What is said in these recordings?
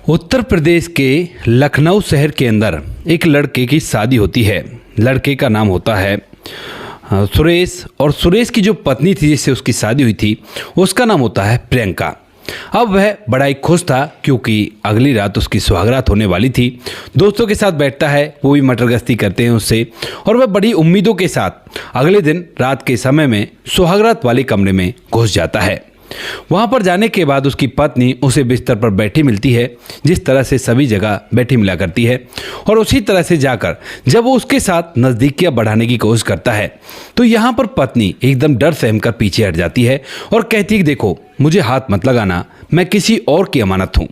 उत्तर प्रदेश के लखनऊ शहर के अंदर एक लड़के की शादी होती है। लड़के का नाम होता है सुरेश, और सुरेश की जो पत्नी थी जिससे उसकी शादी हुई थी उसका नाम होता है प्रियंका। अब वह बड़ा ही खुश था क्योंकि अगली रात उसकी सुहागरात होने वाली थी। दोस्तों के साथ बैठता है, वो भी मटर गश्ती करते हैं उससे, और वह बड़ी उम्मीदों के साथ अगले दिन रात के समय में सुहागरात वाले कमरे में घुस जाता है। वहाँ पर जाने के बाद उसकी पत्नी उसे बिस्तर पर बैठी मिलती है, जिस तरह से सभी जगह बैठी मिला करती है, और उसी तरह से जाकर जब वो उसके साथ नज़दीकियाँ बढ़ाने की कोशिश करता है तो यहाँ पर पत्नी एकदम डर सहम कर पीछे हट जाती है और कहती है, देखो मुझे हाथ मत लगाना, मैं किसी और की अमानत हूँ।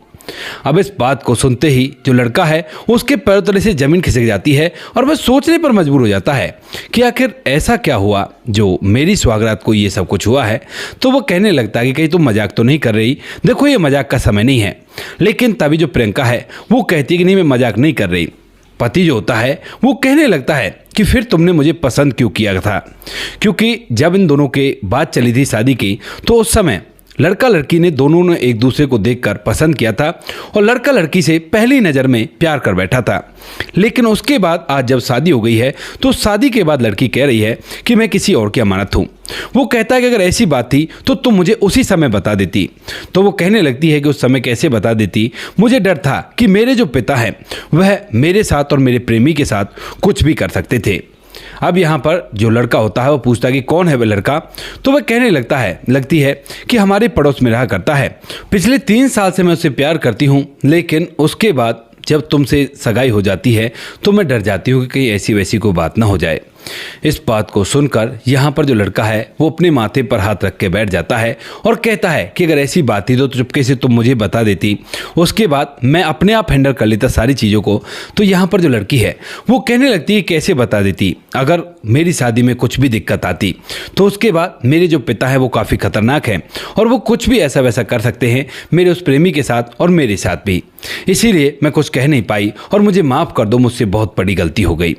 अब इस बात को सुनते ही जो लड़का है उसके पैरों तले से जमीन खिसक जाती है और वह सोचने पर मजबूर हो जाता है कि आखिर ऐसा क्या हुआ जो मेरी सुहागरात को ये सब कुछ हुआ है। तो वह कहने लगता है कि कहीं तुम मजाक तो नहीं कर रही, देखो ये मजाक का समय नहीं है। लेकिन तभी जो प्रियंका है वो कहती है कि नहीं, मैं मजाक नहीं कर रही। पति जो होता है वो कहने लगता है कि फिर तुमने मुझे पसंद क्यों किया था, क्योंकि जब इन दोनों के बात चली थी शादी की तो उस समय लड़का लड़की ने दोनों ने एक दूसरे को देखकर पसंद किया था और लड़का लड़की से पहली नज़र में प्यार कर बैठा था। लेकिन उसके बाद आज जब शादी हो गई है तो शादी के बाद लड़की कह रही है कि मैं किसी और की अमानत हूँ। वो कहता है कि अगर ऐसी बात थी तो तुम मुझे उसी समय बता देती। तो वो कहने लगती है कि उस समय कैसे बता देती, मुझे डर था कि मेरे जो पिता हैं वह मेरे साथ और मेरे प्रेमी के साथ कुछ भी कर सकते थे। अब यहाँ पर जो लड़का होता है वो पूछता है कि कौन है वह लड़का। तो वह कहने लगती है कि हमारे पड़ोस में रहा करता है, पिछले 3 साल से मैं उससे प्यार करती हूँ, लेकिन उसके बाद जब तुमसे सगाई हो जाती है तो मैं डर जाती हूँ कि कहीं ऐसी वैसी कोई बात ना हो जाए। इस बात को सुनकर यहाँ पर जो लड़का है वो अपने माथे पर हाथ रख के बैठ जाता है और कहता है कि अगर ऐसी बात थी तो चुपके से तुम मुझे बता देती, उसके बाद मैं अपने आप हैंडल कर लेता सारी चीज़ों को। तो यहाँ पर जो लड़की है वो कहने लगती है कैसे बता देती, अगर मेरी शादी में कुछ भी दिक्कत आती तो उसके बाद मेरे जो पिता है वो काफ़ी खतरनाक हैं और वो कुछ भी ऐसा वैसा कर सकते हैं मेरे उस प्रेमी के साथ और मेरे साथ भी, इसीलिए मैं कुछ कह नहीं पाई और मुझे माफ़ कर दो, मुझसे बहुत बड़ी गलती हो गई।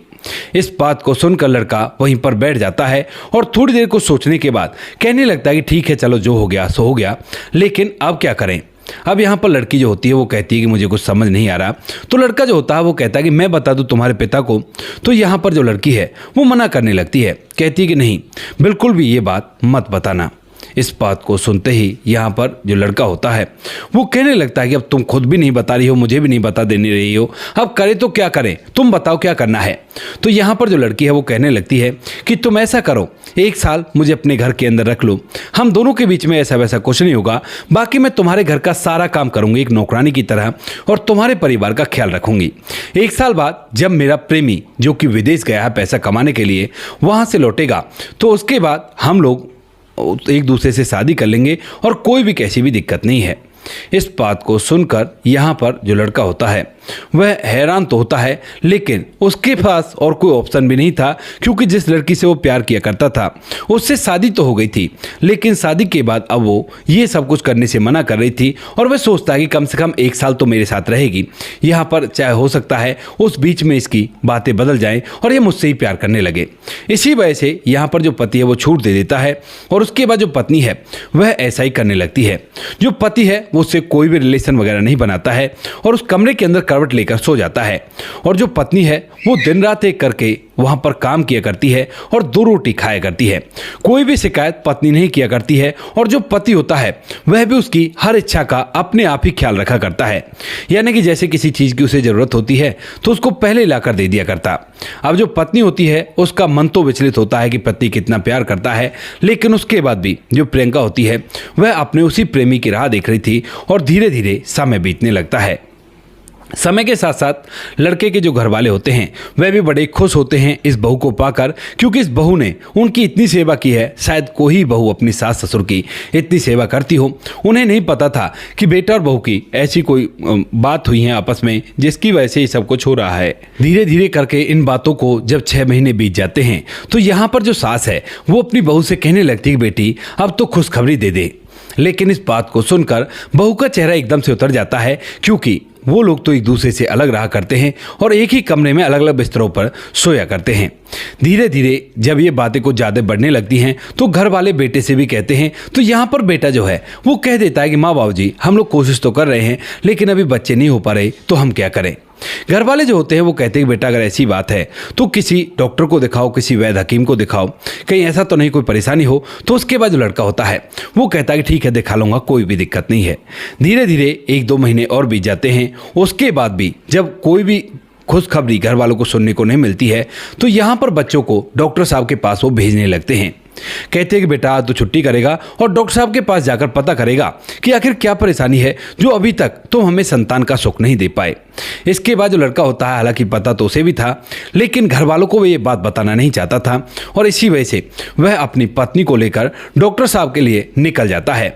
इस बात को सुनकर लड़का वहीं पर बैठ जाता है और थोड़ी देर को सोचने के बाद कहने लगता है कि ठीक है, चलो जो हो गया सो हो गया, लेकिन अब क्या करें। अब यहाँ पर लड़की जो होती है वो कहती है कि मुझे कुछ समझ नहीं आ रहा। तो लड़का जो होता है वो कहता है कि मैं बता दूं तुम्हारे पिता को। तो यहाँ पर जो लड़की है वो मना करने लगती है, कहती है कि नहीं, बिल्कुल भी ये बात मत बताना। इस बात को सुनते ही यहाँ पर जो लड़का होता है वो कहने लगता है कि अब तुम खुद भी नहीं बता रही हो, मुझे भी नहीं बता देने रही हो, अब करे तो क्या करें, तुम बताओ क्या करना है। तो यहाँ पर जो लड़की है वो कहने लगती है कि तुम ऐसा करो, 1 साल मुझे अपने घर के अंदर रख लो, हम दोनों के बीच में ऐसा वैसा कुछ नहीं होगा, बाकी मैं तुम्हारे घर का सारा काम करूँगी एक नौकरानी की तरह और तुम्हारे परिवार का ख्याल रखूँगी। 1 साल बाद जब मेरा प्रेमी जो कि विदेश गया है पैसा कमाने के लिए वहाँ से लौटेगा तो उसके बाद हम लोग एक दूसरे से शादी कर लेंगे और कोई भी कैसी भी दिक्कत नहीं है। इस बात को सुनकर यहाँ पर जो लड़का होता है वह हैरान तो होता है, लेकिन उसके पास और कोई ऑप्शन भी नहीं था, क्योंकि जिस लड़की से वो प्यार किया करता था उससे शादी तो हो गई थी, लेकिन शादी के बाद अब वो ये सब कुछ करने से मना कर रही थी और वह सोचता है कि कम से कम 1 साल तो मेरे साथ रहेगी, यहाँ पर चाहे हो सकता है उस बीच में इसकी बातें बदल जाएं और ये मुझसे ही प्यार करने लगे। इसी वजह से यहाँ पर जो पति है वो छूट दे देता है और उसके बाद जो पत्नी है वह ऐसा ही करने लगती है। जो पति है वो उससे कोई भी रिलेशन वगैरह नहीं बनाता है और उस कमरे के अंदर करवट लेकर सो जाता है, और जो पत्नी है वो दिन रात एक करके वहां पर काम किया करती है और 2 रोटी खाया करती है। कोई भी शिकायत पत्नी नहीं किया करती है और जो पति होता है वह भी उसकी हर इच्छा का अपने आप ही ख्याल रखा करता है, यानी कि जैसे किसी चीज़ की उसे ज़रूरत होती है तो उसको पहले लाकर दे दिया करता। अब जो पत्नी होती है उसका मन तो विचलित होता है कि पति कितना प्यार करता है, लेकिन उसके बाद भी जो प्रियंका होती है वह अपने उसी प्रेमी की राह देख रही थी और धीरे धीरे समय बीतने लगता है। समय के साथ साथ लड़के के जो घर वाले होते हैं वह भी बड़े खुश होते हैं इस बहू को पाकर, क्योंकि इस बहू ने उनकी इतनी सेवा की है, शायद कोई बहू अपनी सास ससुर की इतनी सेवा करती हो। उन्हें नहीं पता था कि बेटा और बहू की ऐसी कोई बात हुई है आपस में जिसकी वजह से ये सब कुछ हो रहा है। धीरे धीरे करके इन बातों को जब 6 महीने बीत जाते हैं तो यहाँ पर जो सास है वो अपनी बहू से कहने लगती है, बेटी अब तो खुशखबरी दे दे। लेकिन इस बात को सुनकर बहू का चेहरा एकदम से उतर जाता है, क्योंकि वो लोग तो एक दूसरे से अलग रहा करते हैं और एक ही कमरे में अलग अलग बिस्तरों पर सोया करते हैं। धीरे धीरे जब ये बातें कुछ ज़्यादा बढ़ने लगती हैं तो घर वाले बेटे से भी कहते हैं। तो यहाँ पर बेटा जो है वो कह देता है कि माँ बाबू जी, हम लोग कोशिश तो कर रहे हैं लेकिन अभी बच्चे नहीं हो पा रहे, तो हम क्या करें। घर वाले जो होते हैं वो कहते हैं कि बेटा अगर ऐसी बात है तो किसी डॉक्टर को दिखाओ, किसी वैद्य हकीम को दिखाओ, कहीं ऐसा तो नहीं कोई परेशानी हो। तो उसके बाद जो लड़का होता है वो कहता है कि ठीक है, दिखा लूँगा, कोई भी दिक्कत नहीं है। धीरे धीरे 1-2 महीने और बीत जाते हैं। उसके बाद भी जब कोई भी खुशखबरी घर वालों को सुनने को नहीं मिलती है तो यहाँ पर बच्चों को डॉक्टर साहब के पास वो भेजने लगते हैं। कहते हैं कि बेटा आज तो छुट्टी करेगा और डॉक्टर साहब के पास जाकर पता करेगा कि आखिर क्या परेशानी है जो अभी तक तुम हमें संतान का सुख नहीं दे पाए। इसके बाद जो लड़का होता है, हालांकि पता तो उसे भी था लेकिन घर वालों को वो ये बात बताना नहीं चाहता था और इसी वजह से वह अपनी पत्नी को लेकर डॉक्टर साहब के लिए निकल जाता है।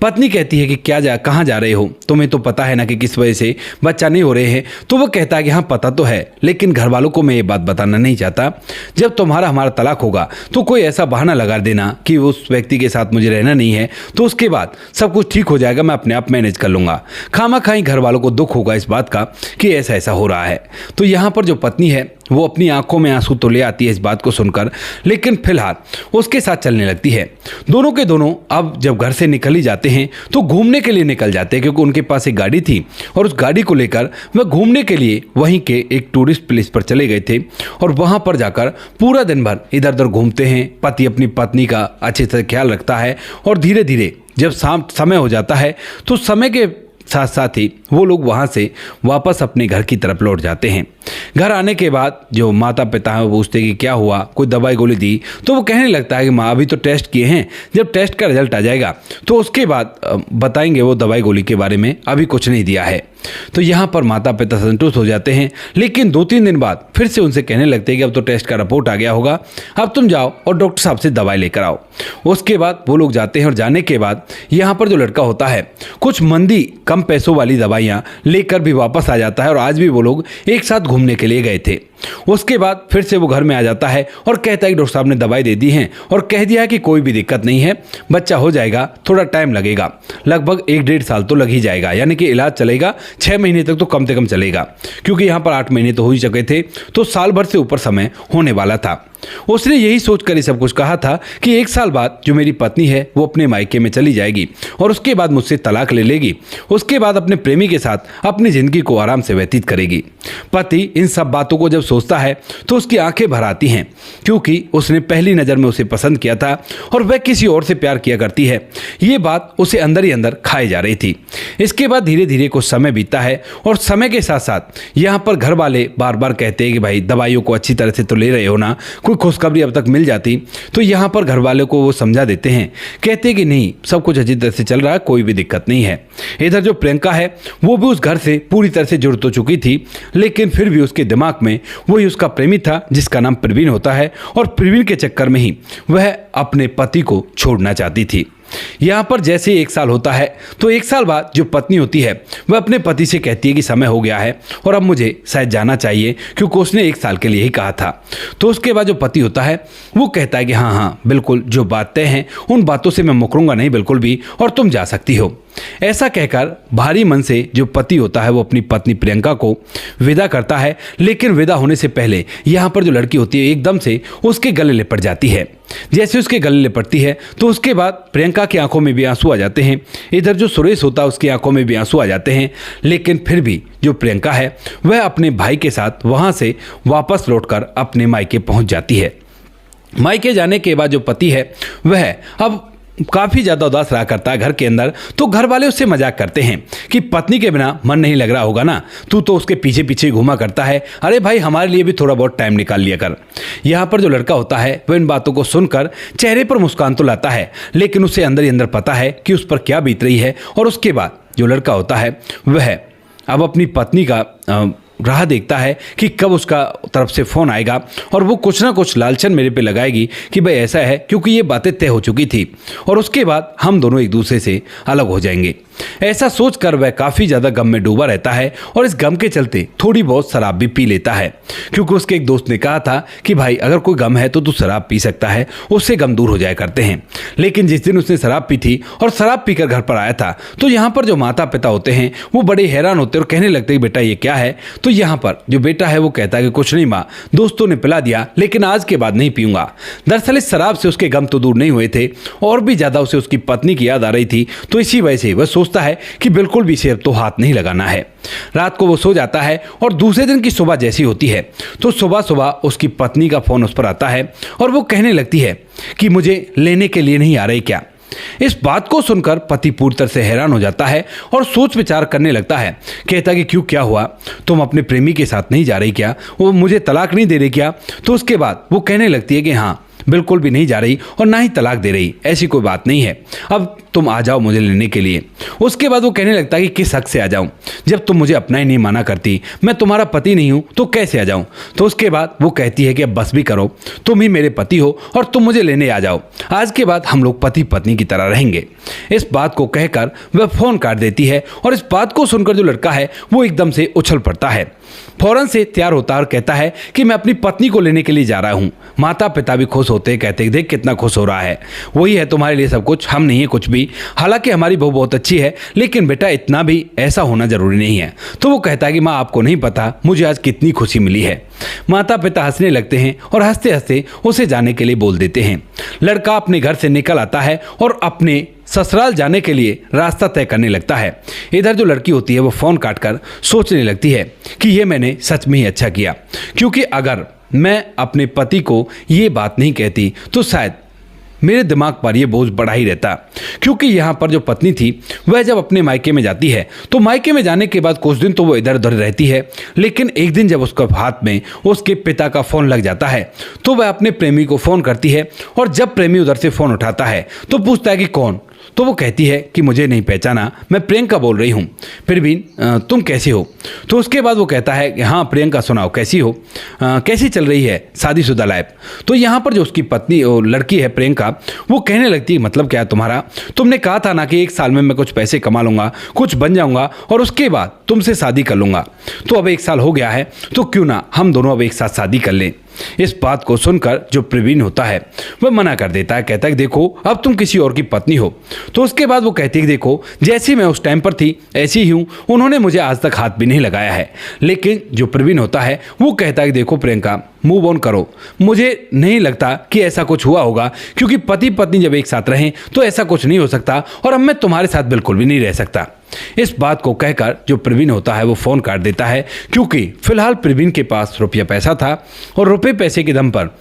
पत्नी कहती है कि कहाँ जा रहे हो, तुम्हें तो पता है ना कि किस वजह से बच्चा नहीं हो रहे हैं। तो वह कहता है कि हाँ पता तो है, लेकिन घर वालों को मैं ये बात बताना नहीं चाहता। जब तुम्हारा हमारा तलाक होगा तो कोई ऐसा बहाना लगा देना कि उस व्यक्ति के साथ मुझे रहना नहीं है, तो उसके बाद सब कुछ ठीक हो जाएगा, मैं अपने आप मैनेज कर लूँगा। खामा-खाई घर वालों को दुख होगा इस बात का कि ऐसा ऐसा हो रहा है। तो यहाँ पर जो पत्नी है वो अपनी आंखों में आंसू तो ले आती है इस बात को सुनकर, लेकिन फिलहाल उसके साथ चलने लगती है। दोनों के दोनों अब जब घर से निकल ही जाते हैं तो घूमने के लिए निकल जाते हैं, क्योंकि उनके पास एक गाड़ी थी और उस गाड़ी को लेकर वह घूमने के लिए वहीं के एक टूरिस्ट प्लेस पर चले गए थे और वहां पर जाकर पूरा दिन भर इधर उधर घूमते हैं। पति अपनी पत्नी का अच्छे से ख्याल रखता है और धीरे धीरे जब शाम समय हो जाता है तो समय के साथ साथ ही वो लोग वहाँ से वापस अपने घर की तरफ लौट जाते हैं। घर आने के बाद जो माता पिता हैं वो पूछते कि क्या हुआ, कोई दवाई गोली दी। तो वो कहने लगता है कि माँ अभी तो टेस्ट किए हैं, जब टेस्ट का रिजल्ट आ जाएगा तो उसके बाद बताएंगे वो दवाई गोली के बारे में, अभी कुछ नहीं दिया है। तो यहाँ पर माता पिता संतुष्ट हो जाते हैं, लेकिन 2-3 दिन बाद फिर से उनसे कहने लगते हैं कि अब तो टेस्ट का रिपोर्ट आ गया होगा, अब तुम जाओ और डॉक्टर साहब से दवाई लेकर आओ। उसके बाद वो लोग जाते हैं और जाने के बाद यहाँ पर जो लड़का होता है कुछ मंदी कम पैसों वाली दवाइयाँ लेकर भी वापस आ जाता है और आज भी वो लोग एक साथ घूमने के लिए गए थे। उसके बाद फिर से वो घर में आ जाता है और कहता है कि डॉक्टर साहब ने दवाई दे दी है और कह दिया है कि कोई भी दिक्कत नहीं है, बच्चा हो जाएगा, थोड़ा टाइम लगेगा, लगभग 1-1.5 साल तो लग ही जाएगा, यानी कि इलाज चलेगा 6 महीने तक तो कम से कम चलेगा, क्योंकि यहाँ पर 8 महीने तो हो ही चुके थे, तो साल भर से ऊपर समय होने वाला था। उसने यही सोचकर ये सब कुछ कहा था कि 1 साल बाद जो मेरी पत्नी है वो अपने मायके में चली जाएगी और उसके बाद मुझसे तलाक ले लेगी, उसके बाद अपने प्रेमी के साथ अपनी जिंदगी को आराम से व्यतीत करेगी। पति इन सब बातों को जब सोचता है तो उसकी आंखें भर आती हैं, क्योंकि उसने पहली नज़र में उसे पसंद किया था और वह किसी और से प्यार किया करती है। ये बात उसे अंदर ही अंदर खाई जा रही थी। इसके बाद धीरे धीरे कुछ समय बीतता है और समय के साथ साथ यहाँ पर घर वाले बार बार कहते हैं कि भाई दवाइयों को अच्छी तरह से तो ले रहे हो ना, कोई खुशखबरी अब तक मिल जाती। तो यहाँ पर घर वालों को वो समझा देते हैं, कहते हैं कि नहीं, सब कुछ अच्छी तरह से चल रहा है, कोई भी दिक्कत नहीं है। इधर जो प्रियंका है वो भी उस घर से पूरी तरह से जुड़ तो चुकी थी, लेकिन फिर भी उसके दिमाग में वही उसका प्रेमी था जिसका नाम प्रवीण होता है और प्रवीण के चक्कर में ही वह अपने पति को छोड़ना चाहती थी। यहाँ पर जैसे 1 साल होता है तो 1 साल बाद जो पत्नी होती है वह अपने पति से कहती है कि समय हो गया है और अब मुझे शायद जाना चाहिए, क्योंकि उसने 1 साल के लिए ही कहा था। तो उसके बाद जो पति होता है वो कहता है कि हाँ हाँ बिल्कुल, जो बातें हैं उन बातों से मैं मुकरूंगा नहीं बिल्कुल भी, और तुम जा सकती हो। ऐसा कहकर भारी मन से जो पति होता है वो अपनी पत्नी प्रियंका को विदा करता है, लेकिन विदा होने से पहले यहाँ पर जो लड़की होती है एकदम से उसके गले लिपट जाती है। जैसे उसके गले लिपटती है तो उसके बाद प्रियंका की आंखों में भी आंसू आ जाते हैं, इधर जो सुरेश होता है उसकी आंखों में भी आंसू आ जाते हैं, लेकिन फिर भी जो प्रियंका है वह अपने भाई के साथ वहाँ से वापस लौटकर अपने मायके पहुँच जाती है। मायके जाने के बाद जो पति है वह अब काफ़ी ज़्यादा उदास रहा करता है घर के अंदर। तो घर वाले उससे मजाक करते हैं कि पत्नी के बिना मन नहीं लग रहा होगा ना, तू तो उसके पीछे पीछे घूमा करता है, अरे भाई हमारे लिए भी थोड़ा बहुत टाइम निकाल लिया कर। यहाँ पर जो लड़का होता है वह इन बातों को सुनकर चेहरे पर मुस्कान तो लाता है, लेकिन उसे अंदर ही अंदर पता है कि उस पर क्या बीत रही है। और उसके बाद जो लड़का होता है वह अब अपनी पत्नी का राह देखता है कि कब उसका तरफ से फ़ोन आएगा और वो कुछ ना कुछ लालचन मेरे पे लगाएगी कि भाई ऐसा है, क्योंकि ये बातें तय हो चुकी थी और उसके बाद हम दोनों एक दूसरे से अलग हो जाएंगे। ऐसा सोचकर वह काफ़ी ज़्यादा गम में डूबा रहता है और इस गम के चलते थोड़ी बहुत शराब भी पी लेता है, क्योंकि उसके एक दोस्त ने कहा था कि भाई अगर कोई गम है तो तू शराब पी सकता है, उससे गम दूर हो जाया करते हैं। लेकिन जिस दिन उसने शराब पी थी और शराब पीकर घर पर आया था तो यहाँ पर जो माता पिता होते हैं वो बड़े हैरान होते और कहने लगते कि बेटा ये क्या है। तो तो यहाँ पर जो बेटा है वो कहता है कि कुछ नहीं माँ, दोस्तों ने पिला दिया लेकिन आज के बाद नहीं पीऊंगा। दरअसल इस शराब से उसके गम तो दूर नहीं हुए थे और भी ज़्यादा उसे उसकी पत्नी की याद आ रही थी। तो इसी वजह से वह सोचता है कि बिल्कुल भी इसे अब तो हाथ नहीं लगाना है। रात को वो सो जाता है और दूसरे दिन की सुबह जैसी होती है तो सुबह सुबह उसकी पत्नी का फ़ोन उस पर आता है और वो कहने लगती है कि मुझे लेने के लिए नहीं आ रही क्या। इस बात को सुनकर पति पूरी तरह से हैरान हो जाता है और सोच विचार करने लगता है। कहता है कि क्यों, क्या हुआ, तुम अपने प्रेमी के साथ नहीं जा रही क्या, वो मुझे तलाक नहीं दे रही क्या। तो उसके बाद वो कहने लगती है कि हाँ बिल्कुल भी नहीं जा रही और ना ही तलाक दे रही, ऐसी कोई बात नहीं है, अब तुम आ जाओ मुझे लेने के लिए। उसके बाद वो कहने लगता है कि किस हक से आ जाऊं, जब तुम मुझे अपना ही नहीं माना करती, मैं तुम्हारा पति नहीं हूं तो कैसे आ जाऊं। तो उसके बाद वो कहती है कि अब बस भी करो, तुम ही मेरे पति हो और तुम मुझे लेने आ जाओ, आज के बाद हम लोग पति पत्नी की तरह रहेंगे। इस बात को कहकर वह फ़ोन काट देती है और इस बात को सुनकर जो लड़का है वो एकदम से उछल पड़ता है, फौरन से तैयार होता है और कहता है कि मैं अपनी पत्नी को लेने के लिए जा रहा हूँ। माता पिता भी खुश होते हैं, कहते हैं देख कितना खुश हो रहा है, वही है तुम्हारे लिए सब कुछ, हम नहीं है कुछ भी। हालांकि हमारी बहू बहुत अच्छी है लेकिन बेटा इतना भी ऐसा होना जरूरी नहीं है। तो वो कहता है कि माँ आपको नहीं पता मुझे आज कितनी खुशी मिली है। माता पिता हंसने लगते हैं और हंसते हंसते उसे जाने के लिए बोल देते हैं। लड़का अपने घर से निकल आता है और अपने ससुराल जाने के लिए रास्ता तय करने लगता है। इधर जो लड़की होती है वो फ़ोन काटकर सोचने लगती है कि ये मैंने सच में ही अच्छा किया, क्योंकि अगर मैं अपने पति को ये बात नहीं कहती तो शायद मेरे दिमाग पर ये बोझ बढ़ा ही रहता। क्योंकि यहाँ पर जो पत्नी थी वह जब अपने मायके में जाती है तो मायके में जाने के बाद कुछ दिन तो वो इधर उधर रहती है, लेकिन एक दिन जब उसके हाथ में उसके पिता का फ़ोन लग जाता है तो वह अपने प्रेमी को फ़ोन करती है और जब प्रेमी उधर से फ़ोन उठाता है तो पूछता है कि कौन। तो वो कहती है कि मुझे नहीं पहचाना, मैं प्रियंका बोल रही हूँ, फिर भी तुम कैसी हो। तो उसके बाद वो कहता है कि हाँ प्रियंका सुनाओ कैसी हो, कैसी चल रही है शादीशुदा लाइफ। तो यहाँ पर जो उसकी पत्नी और लड़की है प्रियंका वो कहने लगती है मतलब क्या है तुम्हारा, तुमने कहा था ना कि 1 साल में मैं कुछ पैसे कमा लूँगा, कुछ बन जाऊँगा और उसके बाद तुमसे शादी कर लूँगा। तो अब 1 साल हो गया है तो क्यों ना हम दोनों अब एक साथ शादी कर लें। इस बात को सुनकर जो प्रवीण होता है वह मना कर देता है, कहता है कि देखो अब तुम किसी और की पत्नी हो। तो उसके बाद वो कहती है कि देखो जैसी मैं उस टाइम पर थी ऐसी ही हूँ, उन्होंने मुझे आज तक हाथ भी नहीं लगाया है। लेकिन जो प्रवीण होता है वो कहता है कि देखो प्रियंका मूव ऑन करो, मुझे नहीं लगता कि ऐसा कुछ हुआ होगा, क्योंकि पति पत्नी जब एक साथ रहें तो ऐसा कुछ नहीं हो सकता और अब मैं तुम्हारे साथ बिल्कुल भी नहीं रह सकता। इस बात को कहकर जो प्रवीण होता है वो फ़ोन काट देता है, क्योंकि फिलहाल प्रवीण के पास रुपया पैसा था और रुपये पैसे के दम पर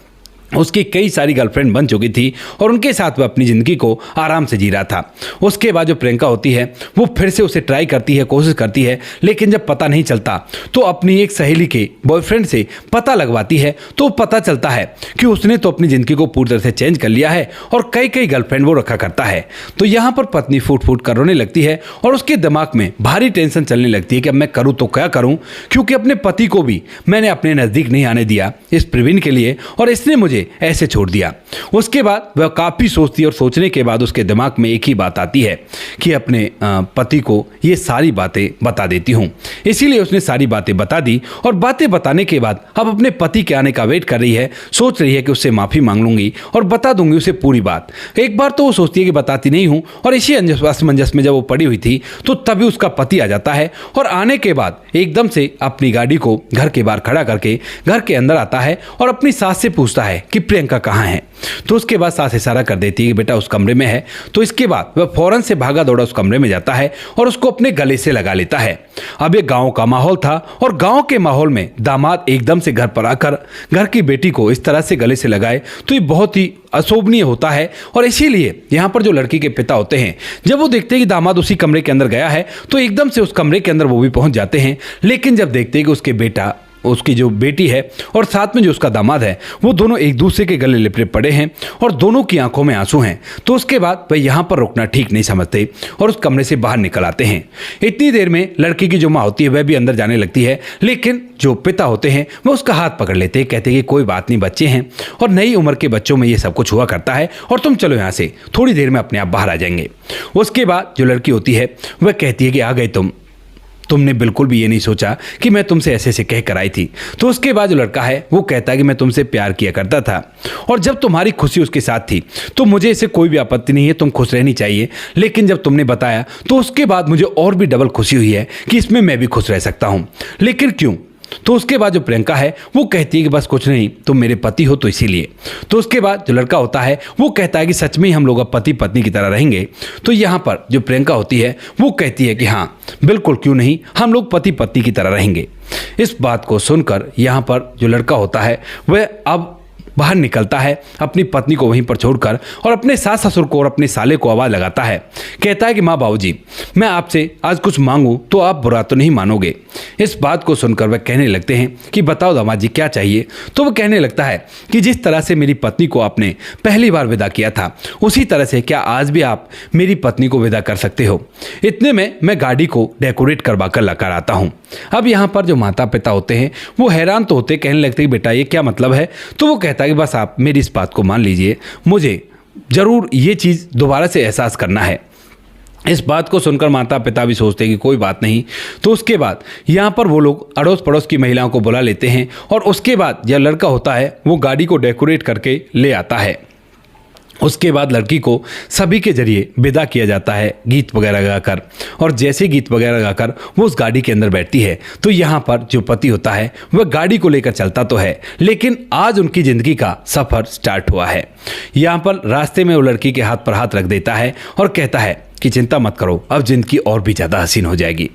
उसकी कई सारी गर्लफ्रेंड बन चुकी थी और उनके साथ वह अपनी ज़िंदगी को आराम से जी रहा था। उसके बाद जो प्रियंका होती है वो फिर से उसे ट्राई करती है, कोशिश करती है, लेकिन जब पता नहीं चलता तो अपनी एक सहेली के बॉयफ्रेंड से पता लगवाती है तो पता चलता है कि उसने तो अपनी ज़िंदगी को पूरी तरह से चेंज कर लिया है और कई कई गर्लफ्रेंड वो रखा करता है। तो यहाँ पर पत्नी फूट फूट कर रोने लगती है और उसके दिमाग में भारी टेंशन चलने लगती है कि अब मैं करूँ तो क्या करूँ, क्योंकि अपने पति को भी मैंने अपने नज़दीक नहीं आने दिया इस प्रवीण के लिए और इसने मुझे ऐसे छोड़ दिया। उसके बाद वह काफ़ी सोचती है और सोचने के बाद उसके दिमाग में एक ही बात आती है कि अपने पति को ये सारी बातें बता देती हूँ। इसीलिए उसने सारी बातें बता दी और बातें बताने के बाद अब अपने पति के आने का वेट कर रही है, सोच रही है कि उससे माफ़ी मांग लूंगी और बता दूंगी उसे पूरी बात। एक बार तो वो सोचती है कि बताती नहीं हूँ और इसी असमंजस में जब वो पड़ी हुई थी तो तभी उसका पति आ जाता है और आने के बाद एकदम से अपनी गाड़ी को घर के बाहर खड़ा करके घर के अंदर आता है और अपनी सास से पूछता है कि प्रियंका कहाँ है। तो उसके बाद सास इशारा कर देती है कि बेटा उस कमरे में है। तो इसके बाद वह फौरन से भागा दौड़ा उस कमरे में जाता है और उसको अपने गले से लगा लेता है। अब ये गांव का माहौल था और गांव के माहौल में दामाद एकदम से घर पर आकर घर की बेटी को इस तरह से गले से लगाए तो ये बहुत ही अशोभनीय होता है। और इसीलिए यहाँ पर जो लड़की के पिता होते हैं जब वो देखते हैं कि दामाद उसी कमरे के अंदर गया है तो एकदम से उस कमरे के अंदर वो भी पहुंच जाते हैं। लेकिन जब देखते हैं कि उसके बेटा, उसकी जो बेटी है और साथ में जो उसका दामाद है वो दोनों एक दूसरे के गले लिपटे पड़े हैं और दोनों की आंखों में आंसू हैं, तो उसके बाद वह यहाँ पर रुकना ठीक नहीं समझते और उस कमरे से बाहर निकल आते हैं। इतनी देर में लड़की की जो माँ होती है वह भी अंदर जाने लगती है, लेकिन जो पिता होते हैं वह उसका हाथ पकड़ लेते हैं, कहते हैं कि कोई बात नहीं, बच्चे हैं और नई उम्र के बच्चों में ये सब कुछ हुआ करता है और तुम चलो यहाँ से, थोड़ी देर में अपने आप बाहर आ जाएंगे। उसके बाद जो लड़की होती है वह कहती है कि आ गए तुमने बिल्कुल भी ये नहीं सोचा कि मैं तुमसे ऐसे ऐसे कह कर आई थी। तो उसके बाद जो लड़का है वो कहता है कि मैं तुमसे प्यार किया करता था और जब तुम्हारी खुशी उसके साथ थी तो मुझे इससे कोई भी आपत्ति नहीं है, तुम खुश रहनी चाहिए, लेकिन जब तुमने बताया तो उसके बाद मुझे और भी डबल खुशी हुई है कि इसमें मैं भी खुश रह सकता हूँ। लेकिन क्यों, तो उसके बाद जो प्रियंका है वो कहती है कि बस कुछ नहीं, तुम मेरे पति हो तो इसीलिए। तो उसके बाद जो लड़का होता है वो कहता है कि सच में ही हम लोग अब पति पत्नी की तरह रहेंगे। तो यहाँ पर जो प्रियंका होती है वो कहती है कि हाँ बिल्कुल, क्यों नहीं, हम लोग पति पत्नी की तरह रहेंगे। इस बात को सुनकर यहाँ पर जो लड़का होता है वह अब बाहर निकलता है, अपनी पत्नी को वहीं पर छोड़कर, और अपने सास ससुर को और अपने साले को आवाज़ लगाता है। कहता है कि माँ बाबूजी, मैं आपसे आज कुछ मांगूं तो आप बुरा तो नहीं मानोगे। इस बात को सुनकर वह कहने लगते हैं कि बताओ दामाद जी क्या चाहिए। तो वह कहने लगता है कि जिस तरह से मेरी पत्नी को आपने पहली बार विदा किया था उसी तरह से क्या आज भी आप मेरी पत्नी को विदा कर सकते हो। इतने में मैं गाड़ी को डेकोरेट करवा कर लाकर आता हूँ। अब यहाँ पर जो माता पिता होते हैं वो हैरान तो होते, कहने लगते कि बेटा ये क्या मतलब है। तो वो कहता है कि बस आप मेरी इस बात को मान लीजिए, मुझे ज़रूर ये चीज़ दोबारा से एहसास करना है। इस बात को सुनकर माता पिता भी सोचते हैं कि कोई बात नहीं। तो उसके बाद यहाँ पर वो लोग अड़ोस पड़ोस की महिलाओं को बुला लेते हैं और उसके बाद यह लड़का होता है वो गाड़ी को डेकोरेट करके ले आता है। उसके बाद लड़की को सभी के जरिए विदा किया जाता है गीत वगैरह गाकर, और जैसे गीत वगैरह गाकर वो उस गाड़ी के अंदर बैठती है तो यहाँ पर जो पति होता है वह गाड़ी को लेकर चलता तो है, लेकिन आज उनकी ज़िंदगी का सफ़र स्टार्ट हुआ है। यहाँ पर रास्ते में वो लड़की के हाथ पर हाथ रख देता है और कहता है कि चिंता मत करो, अब जिंदगी और भी ज़्यादा हसीन हो जाएगी।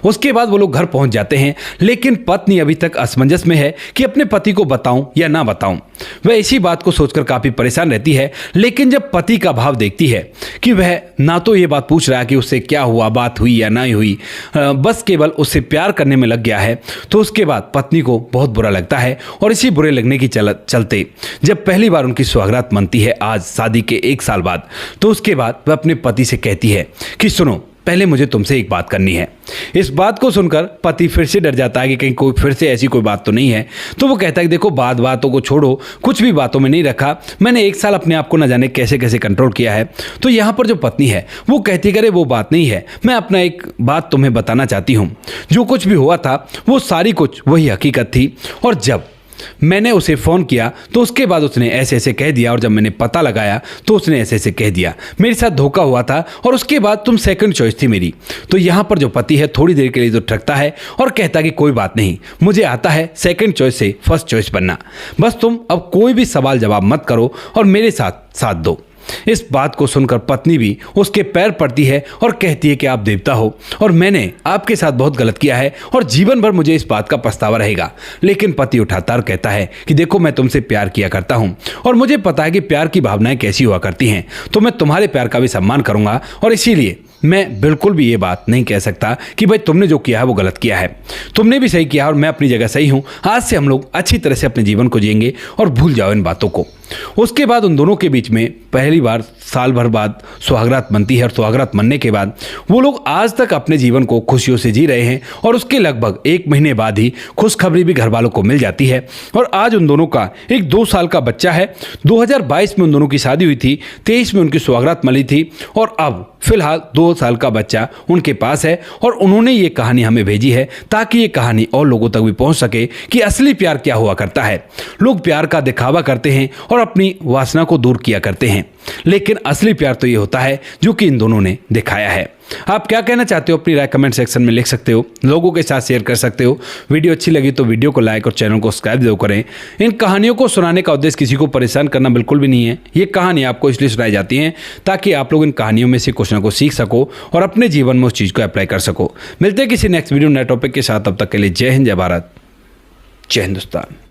उसके बाद वो लोग घर पहुंच जाते हैं, लेकिन पत्नी अभी तक असमंजस में है कि अपने पति को बताऊं या ना बताऊं। वह इसी बात को सोचकर काफ़ी परेशान रहती है, लेकिन जब पति का भाव देखती है कि वह ना तो ये बात पूछ रहा है कि उससे क्या हुआ, बात हुई या नहीं हुई, बस केवल उससे प्यार करने में लग गया है, तो उसके बाद पत्नी को बहुत बुरा लगता है। और इसी बुरे लगने की चलते जब पहली बार उनकी सुहागरात मनती है आज शादी के 1 साल बाद, तो उसके बाद वह अपने पति से कहती है कि सुनो, पहले मुझे तुमसे एक बात करनी है। इस बात को सुनकर पति फिर से डर जाता है कि कहीं कोई फिर से ऐसी कोई बात तो नहीं है। तो वो कहता है कि देखो, बातों को छोड़ो, कुछ भी बातों में नहीं रखा, मैंने 1 साल अपने आप को न जाने कैसे कैसे कंट्रोल किया है। तो यहाँ पर जो पत्नी है वो कहती है, अरे वो बात नहीं है, मैं अपना एक बात तुम्हें बताना चाहती हूँ। जो कुछ भी हुआ था वो सारी कुछ वही हकीकत थी, और जब मैंने उसे फ़ोन किया तो उसके बाद उसने ऐसे ऐसे कह दिया, और जब मैंने पता लगाया तो उसने ऐसे ऐसे कह दिया, मेरे साथ धोखा हुआ था, और उसके बाद तुम सेकंड चॉइस थी मेरी। तो यहाँ पर जो पति है थोड़ी देर के लिए तो ठगता है और कहता है कि कोई बात नहीं, मुझे आता है सेकंड चॉइस से फर्स्ट चॉइस बनना, बस तुम अब कोई भी सवाल जवाब मत करो और मेरे साथ साथ दो। इस बात को सुनकर पत्नी भी उसके पैर पड़ती है और कहती है कि आप देवता हो और मैंने आपके साथ बहुत गलत किया है और जीवन भर मुझे इस बात का पछतावा रहेगा। लेकिन पति उठाता और कहता है कि देखो, मैं तुमसे प्यार किया करता हूं और मुझे पता है कि प्यार की भावनाएं कैसी हुआ करती हैं, तो मैं तुम्हारे प्यार का भी सम्मान करूंगा, और इसीलिए मैं बिल्कुल भी ये बात नहीं कह सकता कि भाई तुमने जो किया है वो गलत किया है। तुमने भी सही किया और मैं अपनी जगह सही हूँ। आज से हम लोग अच्छी तरह से अपने जीवन को जिएंगे और भूल जाओ इन बातों को। उसके बाद उन दोनों के बीच में पहली बार साल भर बाद सुहागरात मनती है, और सुहागरात मनने के बाद वो लोग आज तक अपने जीवन को खुशियों से जी रहे हैं, और उसके लगभग 1 महीने बाद ही खुशखबरी भी घर वालों को मिल जाती है। और आज उन दोनों का एक 2 साल का बच्चा है। 2022 में उन दोनों की शादी हुई थी, 23 में उनकी सुहागरात मनी थी, और अब फिलहाल 2 साल का बच्चा उनके पास है। और उन्होंने ये कहानी हमें भेजी है ताकि ये कहानी और लोगों तक भी पहुंच सके कि असली प्यार क्या हुआ करता है। लोग प्यार का दिखावा करते हैं और अपनी वासना को दूर किया करते हैं, लेकिन असली प्यार तो ये होता है जो कि इन दोनों ने दिखाया है। आप क्या कहना चाहते हो अपनी राय कमेंट सेक्शन में लिख सकते हो, लोगों के साथ शेयर कर सकते हो। वीडियो अच्छी लगी तो वीडियो को लाइक और चैनल को सब्सक्राइब जरूर करें। इन कहानियों को सुनाने का उद्देश्य किसी को परेशान करना बिल्कुल भी नहीं है। ये कहानी आपको इसलिए सुनाई जाती है ताकि आप लोग इन कहानियों में से कुछ ना कुछ सीख सको और अपने जीवन में उस चीज़ को अप्लाई कर सको। मिलते हैं किसी नेक्स्ट वीडियो नए टॉपिक के साथ, तब तक के लिए जय हिंद, जय भारत, जय हिंदुस्तान।